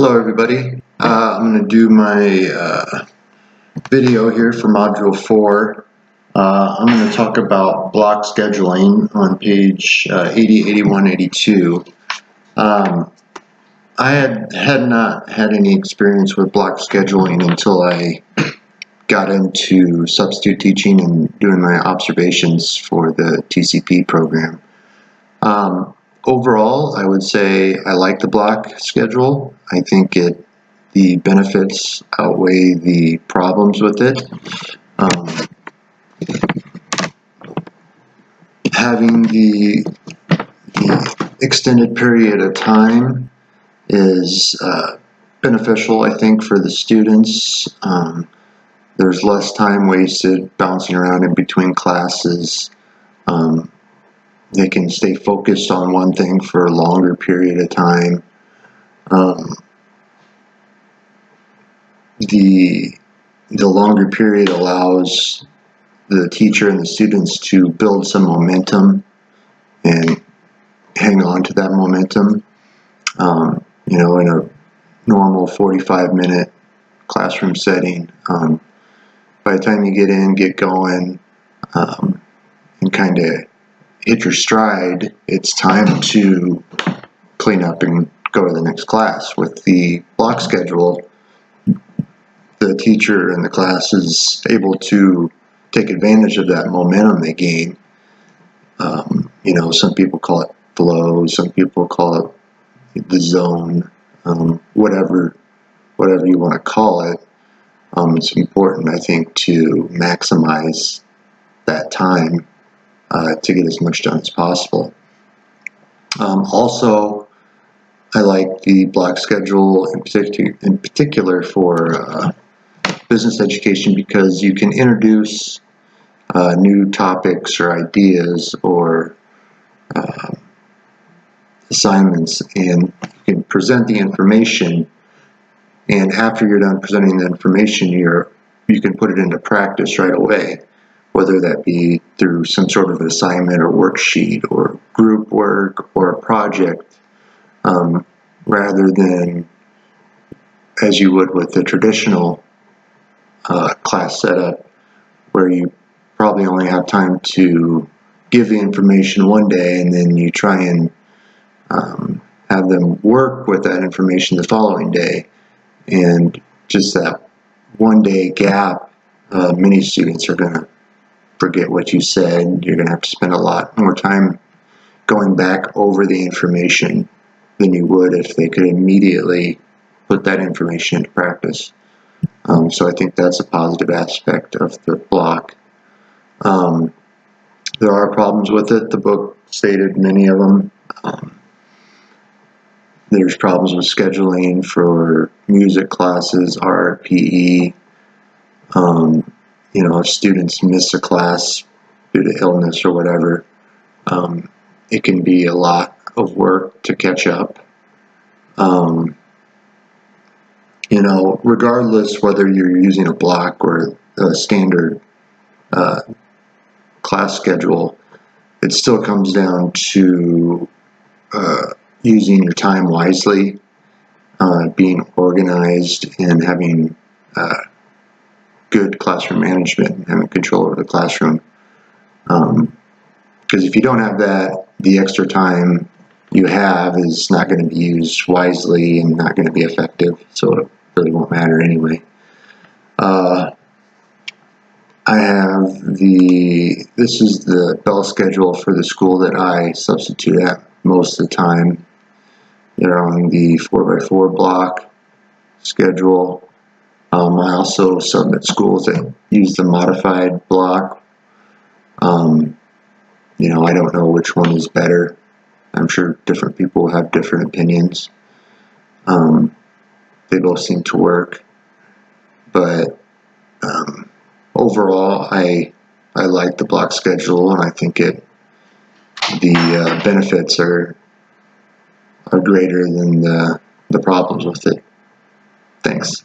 Hello everybody. I'm going to do my video here for Module 4. I'm going to talk about block scheduling on page 80, 81, 82. I had not had any experience with block scheduling until I got into substitute teaching and doing my observations for the TCP program. Overall, I would say I like the block schedule. I think the benefits outweigh the problems with it. Having the extended period of time is beneficial, I think, for the students. There's less time wasted bouncing around in between classes. They can stay focused on one thing for a longer period of time. The longer period allows the teacher and the students to build some momentum and hang on to that momentum. In a normal 45-minute classroom setting, by the time you get going, and kind of hit your stride, it's time to clean up and go to the next class. With the block schedule, the teacher and the class is able to take advantage of that momentum they gain. Some people call it flow, some people call it the zone, whatever you want to call it. It's important, I think, to maximize that time to get as much done as possible. Also, I like the block schedule in particular for business education, because you can introduce new topics or ideas or assignments, and you can present the information, and after you're done presenting the information, you can put it into practice right away, whether that be through some sort of assignment or worksheet or group work or a project, rather than as you would with the traditional class setup, where you probably only have time to give the information one day, and then you try and have them work with that information the following day. And just that one day gap, many students are going to forget what you said. You're going to have to spend a lot more time going back over the information than you would if they could immediately put that information into practice. So I think that's a positive aspect of the block. There are problems with it. The book stated many of them. There's problems with scheduling for music classes, art, PE. If students miss a class due to illness or whatever, it can be a lot of work to catch up. Regardless whether you're using a block or a standard class schedule, it still comes down to using your time wisely, being organized, and having good classroom management and having control over the classroom. Because if you don't have that, the extra time you have is not going to be used wisely and not going to be effective, so it really won't matter anyway. This is the bell schedule for the school that I substitute at most of the time. They're on the 4x4 block schedule. I also sub at schools that use the modified block. I don't know which one is better. I'm sure different people have different opinions. They both seem to work, but overall, I like the block schedule, and I think the benefits are greater than the problems with it. Thanks.